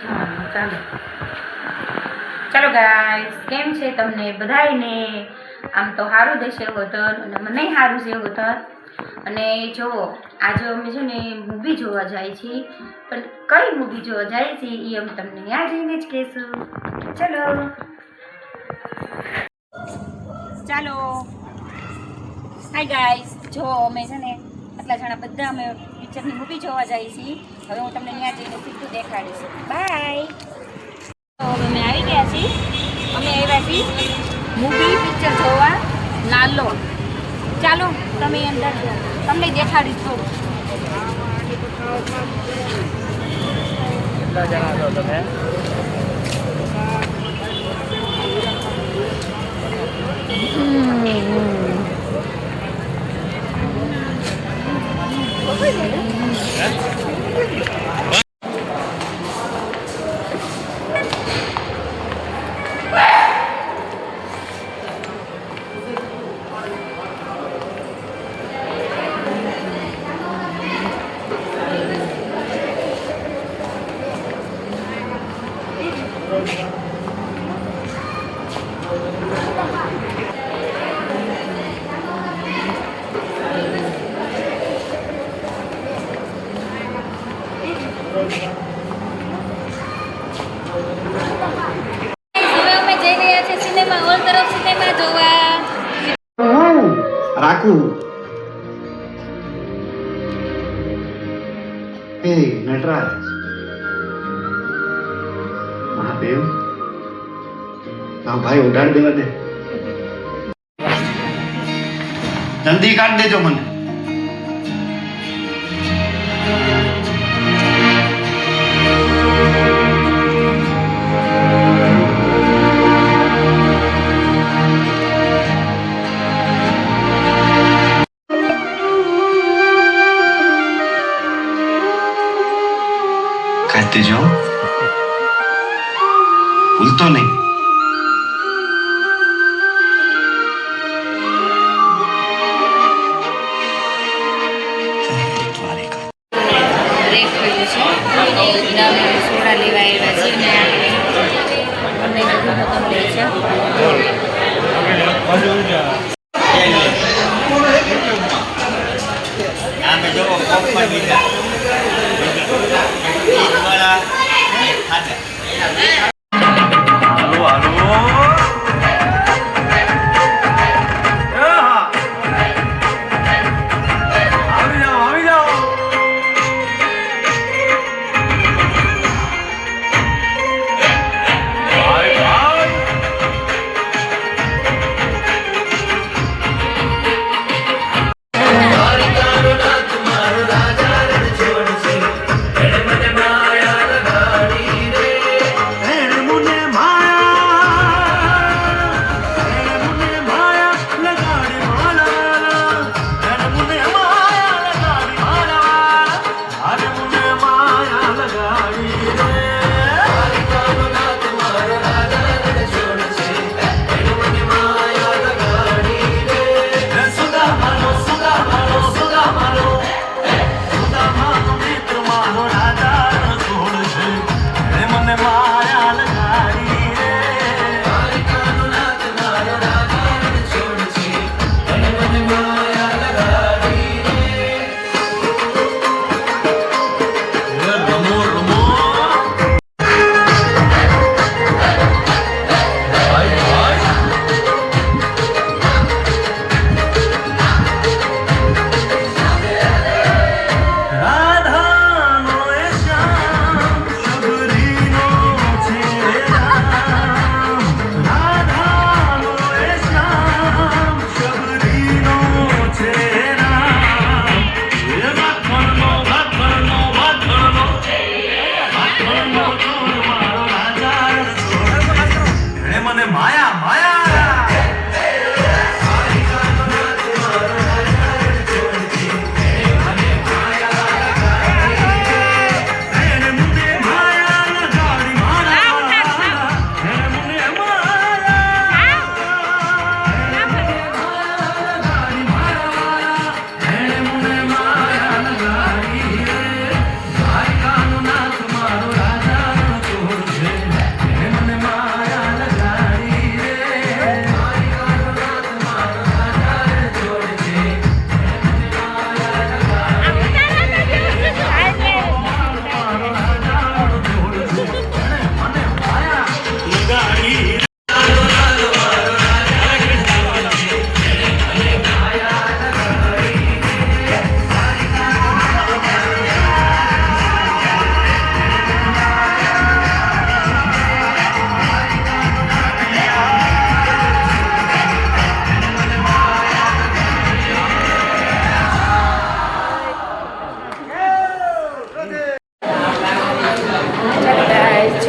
ચાલો ચાલો ગાઈસ, કેમ છે તમને બધાયને? આમ તો સારું દેશે વતન અને મને સારું છે વતન. અને જુઓ, આજે અમે છે ને મૂવી જોવા જાય છીએ, પણ કઈ મૂવી જોવા જાય છે એ અમે તમને ત્યાં જઈને જ કહેશું. ચલો ચાલો. હાય ગાઈસ, જો અમે છે ને આટલા જણા બધા અમે પિક્ચરની મૂવી જોવા જઈએ છીએ. હવે હું તમને ત્યાં જઈને સીધું દેખાડીશ. બાય. તો હવે અમે આવી ગયા છીએ. અમે આવ્યા છીએ મૂવી પિક્ચર જોવા નાલો. ચાલો તમે અંદર તમને દેખાડીશ થોડું. કેટલા જણા છો તમે? રાખું એ નટરાજ મહાદેવ ભાઈ ઉડાડી દેવા દે, જલ્દી કાઢ દેજો મને. કાઢ દેજો, ભૂલતો નહીં. સોડા લેવા આવ્યા છીએ ને અમને બધું ખતમ લે છે.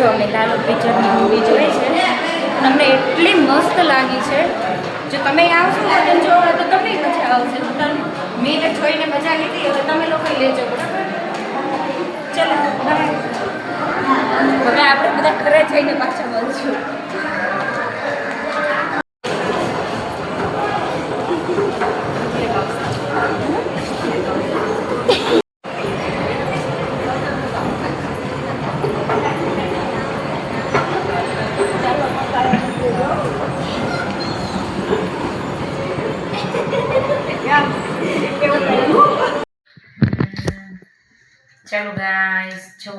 જો અમે લાલુ પિક્ચરની મૂવી જોઈ છે, તમને એટલી મસ્ત લાગી છે. જો તમે આવશો વતન જોવા તો તમને મજા આવશે. વતન મેં જોઈને મજા લીધી, હવે તમે લોકો લેજો, બરાબર? ચલો બાય. હવે આપણે બધા ઘરે જઈને પાછા મળશું. ચાલો ગાઈસ, જો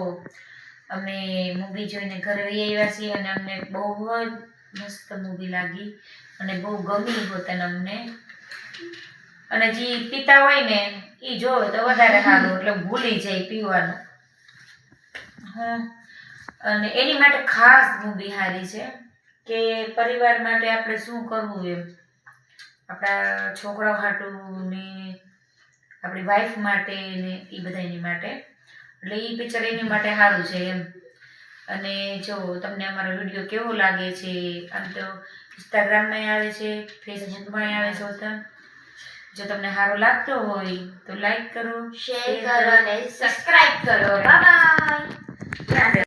અમે મૂવી જોઈને ઘરે આવ્યા છીએ અને અમને બહુ જ મસ્ત મૂવી લાગી અને બહુ ગમી હોતન અમને. અને જે પીતા હોય ને એ જોવે તો વધારે સારું, એટલે ભૂલી જાય પીવાનું. હા, અને એની માટે ખાસ મૂવી સારી છે કે પરિવાર માટે આપણે શું કરવું એમ, આપણા છોકરાઓ હાટું ને આપણી વાઈફ માટે ને એ બધાની માટે. એટલે એ પિક્ચર એની માટે સારું છે એમ. અને જો તમને અમારો વિડીયો કેવો લાગે છે, આમ તો ઇન્સ્ટાગ્રામમાં આવે છે, ફેસબુકમાં આવે છે હોતા. જો તમને સારો લાગતો હોય તો લાઈક કરો, શેર કરો અને સબસ્ક્રાઇબ કરો. Bye bye.